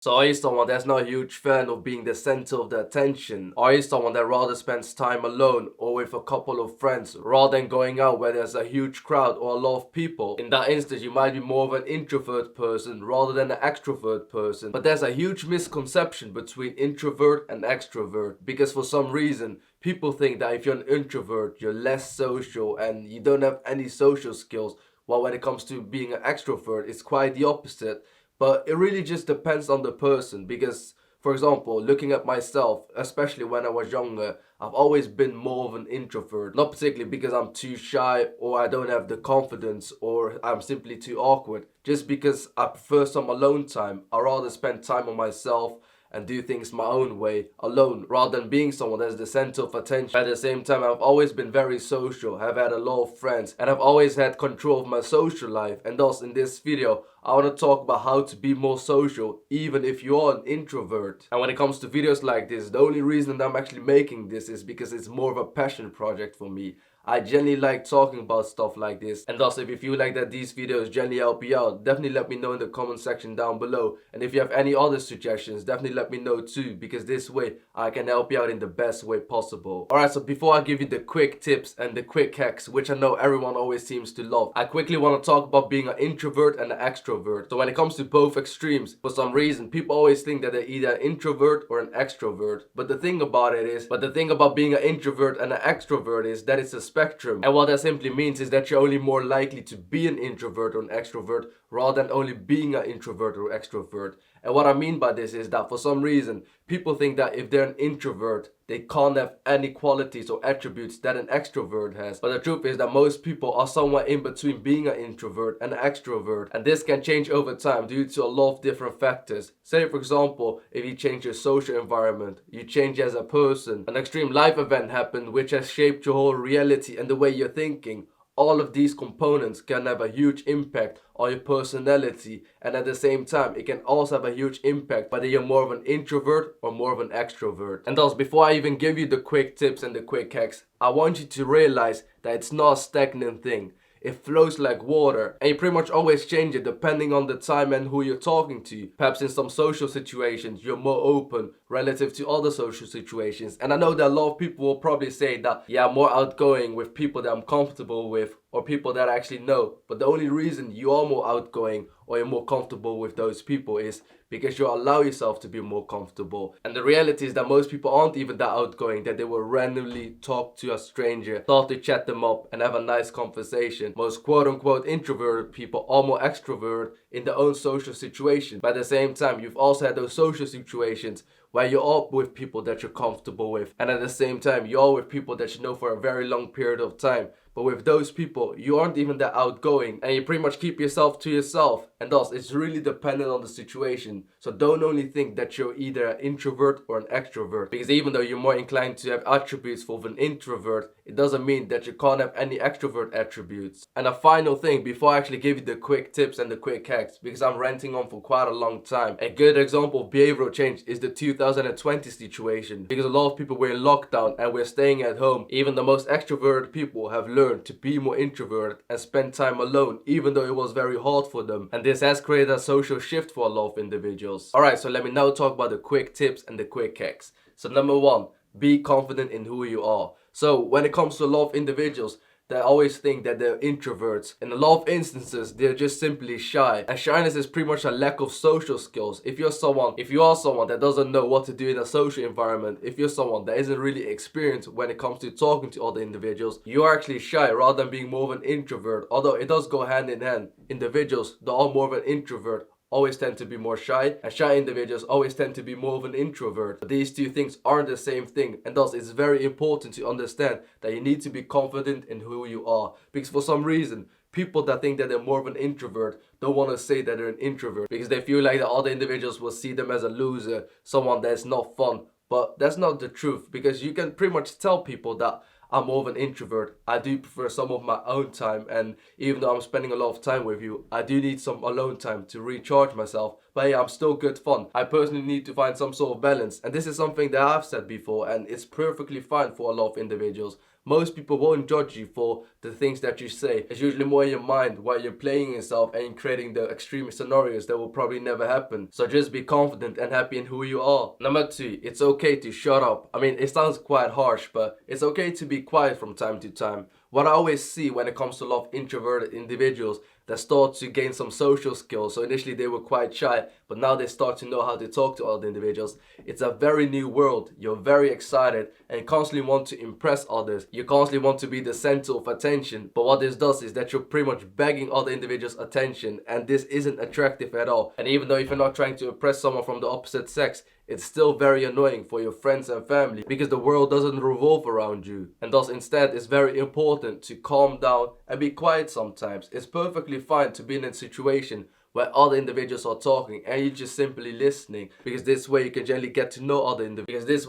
So are you someone that's not a huge fan of being the center of the attention? Are you someone that rather spends time alone or with a couple of friends rather than going out where there's a huge crowd or a lot of people? In that instance, you might be more of an introvert person rather than an extrovert person. But there's a huge misconception between introvert and extrovert, because for some reason, people think that if you're an introvert, you're less social and you don't have any social skills. While when it comes to being an extrovert, it's quite the opposite. But it really just depends on the person, because, for example, looking at myself, especially when I was younger, I've always been more of an introvert. Not particularly because I'm too shy or I don't have the confidence or I'm simply too awkward. Just because I prefer some alone time. I rather spend time on myself and do things my own way, alone, rather than being someone that's the center of attention. At the same time, I've always been very social, have had a lot of friends, and I've always had control of my social life. And thus, in this video, I want to talk about how to be more social, even if you are an introvert. And when it comes to videos like this, the only reason that I'm actually making this is because it's more of a passion project for me. I genuinely like talking about stuff like this, and thus if you feel like that these videos genuinely help you out, definitely let me know in the comment section down below. And if you have any other suggestions, definitely let me know too, because this way I can help you out in the best way possible. Alright, so before I give you the quick tips and the quick hacks, which I know everyone always seems to love, I quickly want to talk about being an introvert and an extrovert. So when it comes to both extremes, for some reason people always think that they're either an introvert or an extrovert. But the thing about being an introvert and an extrovert is that it's a spectrum. And what that simply means is that you're only more likely to be an introvert or an extrovert rather than only being an introvert or extrovert. And what I mean by this is that for some reason, people think that if they're an introvert, they can't have any qualities or attributes that an extrovert has. But the truth is that most people are somewhere in between being an introvert and an extrovert. And this can change over time due to a lot of different factors. Say for example, if you change your social environment, you change as a person, an extreme life event happened which has shaped your whole reality and the way you're thinking. All of these components can have a huge impact on your personality, and at the same time it can also have a huge impact whether you're more of an introvert or more of an extrovert. And thus, before I even give you the quick tips and the quick hacks, I want you to realize that it's not a stagnant thing. It flows like water, and you pretty much always change it depending on the time and who you're talking to. Perhaps in some social situations you're more open relative to other social situations. And I know that a lot of people will probably say that, yeah, I'm more outgoing with people that I'm comfortable with or people that I actually know. But the only reason you are more outgoing or you're more comfortable with those people is because you allow yourself to be more comfortable. And the reality is that most people aren't even that outgoing that they will randomly talk to a stranger, start to chat them up and have a nice conversation. Most quote-unquote introverted people are more extrovert in their own social situation. But at the same time, you've also had those social situations where you're all with people that you're comfortable with, and at the same time you're all with people that you know for a very long period of time. But with those people, you aren't even that outgoing and you pretty much keep yourself to yourself. And thus, it's really dependent on the situation. So don't only think that you're either an introvert or an extrovert. Because even though you're more inclined to have attributes of an introvert, it doesn't mean that you can't have any extrovert attributes. And a final thing, before I actually give you the quick tips and the quick hacks, because I'm ranting on for quite a long time, a good example of behavioral change is the 2020 situation. Because a lot of people were in lockdown and we're staying at home. Even the most extroverted people have learned to be more introverted and spend time alone, even though it was very hard for them. And this has created a social shift for a lot of individuals. Alright, so let me now talk about the quick tips and the quick hacks. So number one, be confident in who you are. So when it comes to a lot of individuals, they always think that they're introverts. In a lot of instances, they're just simply shy. And shyness is pretty much a lack of social skills. If you are someone that doesn't know what to do in a social environment, if you're someone that isn't really experienced when it comes to talking to other individuals, you are actually shy rather than being more of an introvert. Although it does go hand in hand. Individuals that are more of an introvert always tend to be more shy, and shy individuals always tend to be more of an introvert. But these two things aren't the same thing, and thus it's very important to understand that you need to be confident in who you are. Because for some reason, people that think that they're more of an introvert don't want to say that they're an introvert because they feel like the other individuals will see them as a loser, someone that's not fun. But that's not the truth, because you can pretty much tell people that I'm more of an introvert. I do prefer some of my own time, and even though I'm spending a lot of time with you, I do need some alone time to recharge myself. But yeah, I'm still good fun. I personally need to find some sort of balance, and this is something that I've said before, and it's perfectly fine for a lot of individuals. Most people won't judge you for the things that you say. It's usually more in your mind while you're playing yourself and creating the extreme scenarios that will probably never happen. So just be confident and happy in who you are. Number 2, it's okay to shut up. I mean, it sounds quite harsh, but it's okay to be quiet from time to time. What I always see when it comes to a lot of introverted individuals that start to gain some social skills. So initially they were quite shy, but now they start to know how to talk to other individuals. It's a very new world. You're very excited and constantly want to impress others. You constantly want to be the center of attention. But what this does is that you're pretty much begging other individuals' attention, and this isn't attractive at all. And even though if you're not trying to impress someone from the opposite sex, it's still very annoying for your friends and family because the world doesn't revolve around you. And thus instead it's very important to calm down and be quiet sometimes. It's perfectly fine to be in a situation where other individuals are talking and you're just simply listening, because this way you can generally get to know other individuals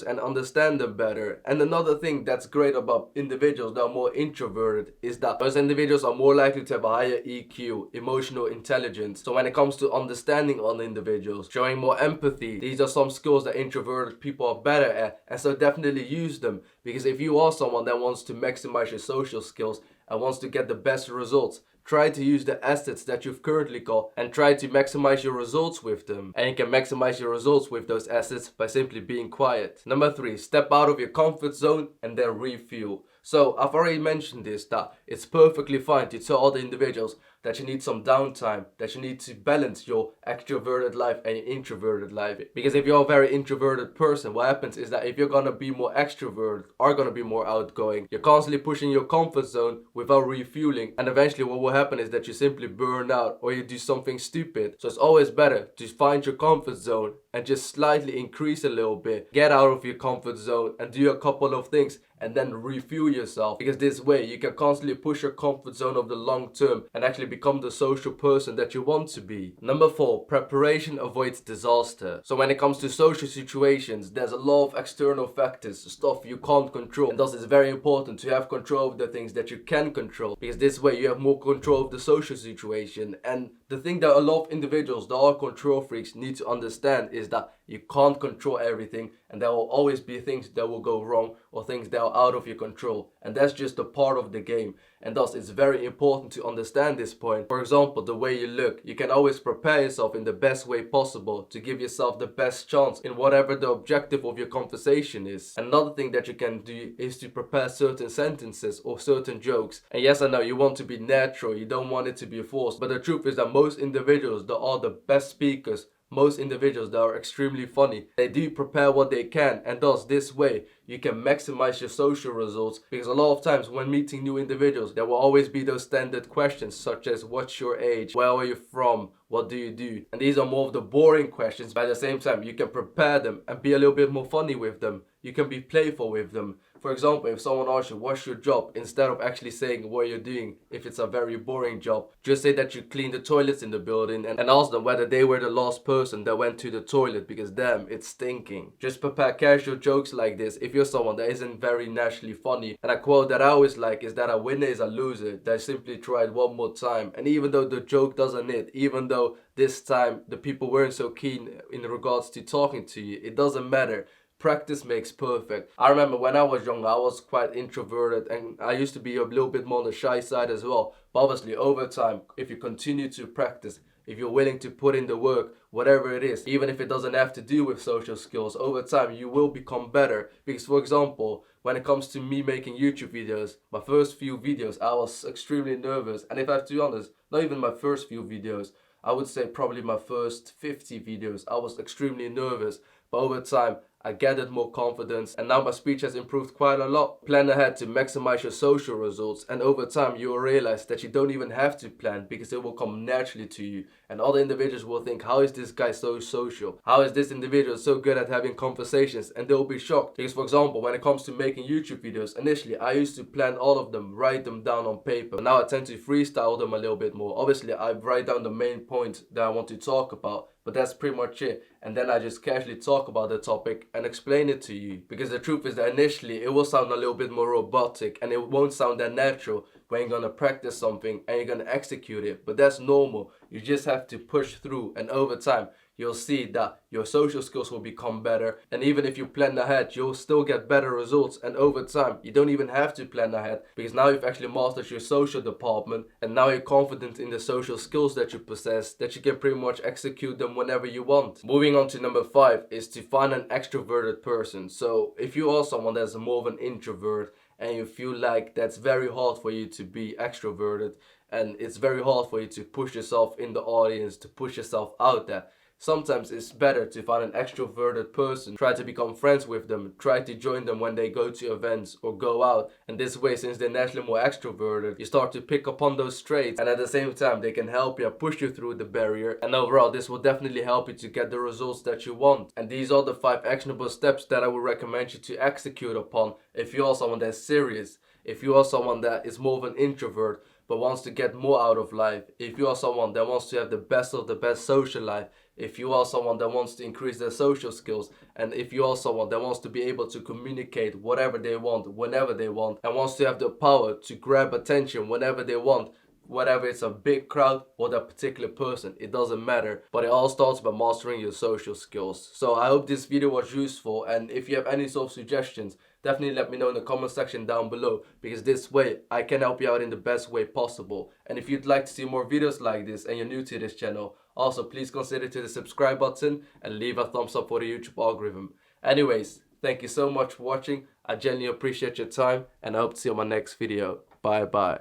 and understand them better. And another thing that's great about individuals that are more introverted is that those individuals are more likely to have a higher EQ, emotional intelligence. So when it comes to understanding other individuals, showing more empathy, these are some skills that introverted people are better at, and so definitely use them. Because if you are someone that wants to maximize your social skills and wants to get the best results, try to use the assets that you've currently got and try to maximize your results with them. And you can maximize your results with those assets by simply being quiet. Number 3, step out of your comfort zone and then refuel. So I've already mentioned this, that it's perfectly fine to tell other individuals that you need some downtime, that you need to balance your extroverted life and your introverted life. Because if you're a very introverted person, what happens is that if you're gonna be more extroverted or gonna be more outgoing, you're constantly pushing your comfort zone without refueling, and eventually what will happen is that you simply burn out or you do something stupid. So it's always better to find your comfort zone and just slightly increase a little bit, get out of your comfort zone and do a couple of things and then refuel yourself, because this way you can constantly push your comfort zone over the long term and actually become the social person that you want to be. Number 4, preparation avoids disaster. So when it comes to social situations, there's a lot of external factors, stuff you can't control, and thus it's very important to have control of the things that you can control, because this way you have more control of the social situation. And the thing that a lot of individuals that are control freaks need to understand is that you can't control everything, and there will always be things that will go wrong or things that are out of your control, and that's just a part of the game. And thus it's very important to understand this point. For example, the way you look, you can always prepare yourself in the best way possible to give yourself the best chance in whatever the objective of your conversation is. Another thing that you can do is to prepare certain sentences or certain jokes. And yes, I know you want to be natural, you don't want it to be forced, but the truth is that most individuals that are the best speakers, most individuals that are extremely funny, they do prepare what they can, and thus this way you can maximize your social results. Because a lot of times when meeting new individuals, there will always be those standard questions such as what's your age, where are you from, what do you do? And these are more of the boring questions, but at the same time you can prepare them and be a little bit more funny with them. You can be playful with them. For example, if someone asks you what's your job, instead of actually saying what you're doing, if it's a very boring job, just say that you clean the toilets in the building and ask them whether they were the last person that went to the toilet, because damn, it's stinking. Just prepare casual jokes like this if you're someone that isn't very naturally funny. And a quote that I always like is that a winner is a loser that simply tried one more time. And even though the joke doesn't hit, even though this time the people weren't so keen in regards to talking to you, it doesn't matter. Practice makes perfect. I remember when I was younger, I was quite introverted and I used to be a little bit more on the shy side as well. But obviously over time, if you continue to practice, if you're willing to put in the work, whatever it is, even if it doesn't have to do with social skills, over time you will become better. Because for example, when it comes to me making YouTube videos, my first few videos, I was extremely nervous. And if I have to be honest, not even my first few videos, I would say probably my first 50 videos, I was extremely nervous. But over time, I gathered more confidence and now my speech has improved quite a lot. Plan ahead to maximize your social results, and over time you will realize that you don't even have to plan because it will come naturally to you, and other individuals will think, how is this guy so social? How is this individual so good at having conversations? And they'll be shocked. Because for example, when it comes to making YouTube videos, initially I used to plan all of them, write them down on paper. But now I tend to freestyle them a little bit more. Obviously I write down the main points that I want to talk about, but that's pretty much it. And then I just casually talk about the topic and explain it to you. Because the truth is that initially it will sound a little bit more robotic and it won't sound that natural. when you're gonna practice something and you're gonna execute it. But that's normal. You just have to push through, and over time you'll see that your social skills will become better. And even if you plan ahead, you'll still get better results. And over time, you don't even have to plan ahead, because now you've actually mastered your social department, and now you're confident in the social skills that you possess, that you can pretty much execute them whenever you want. Moving on to number 5 is to find an extroverted person. So if you are someone that's more of an introvert and you feel like that's very hard for you to be extroverted, and it's very hard for you to push yourself in the audience, to push yourself out there, sometimes it's better to find an extroverted person, try to become friends with them, try to join them when they go to events or go out. And this way, since they're naturally more extroverted, you start to pick up on those traits, and at the same time they can help you, push you through the barrier. And overall, this will definitely help you to get the results that you want. And these are the 5 actionable steps that I would recommend you to execute upon if you are someone that's serious, if you are someone that is more of an introvert but wants to get more out of life, if you are someone that wants to have the best of the best social life, if you are someone that wants to increase their social skills, and if you are someone that wants to be able to communicate whatever they want, whenever they want, and wants to have the power to grab attention whenever they want, whether it's a big crowd or that particular person, it doesn't matter. But it all starts by mastering your social skills. So I hope this video was useful, and if you have any sort of suggestions, definitely let me know in the comment section down below, because this way I can help you out in the best way possible. And if you'd like to see more videos like this and you're new to this channel, also please consider to the subscribe button and leave a thumbs up for the YouTube algorithm. Anyways, thank you so much for watching. I genuinely appreciate your time, and I hope to see you on my next video. Bye bye.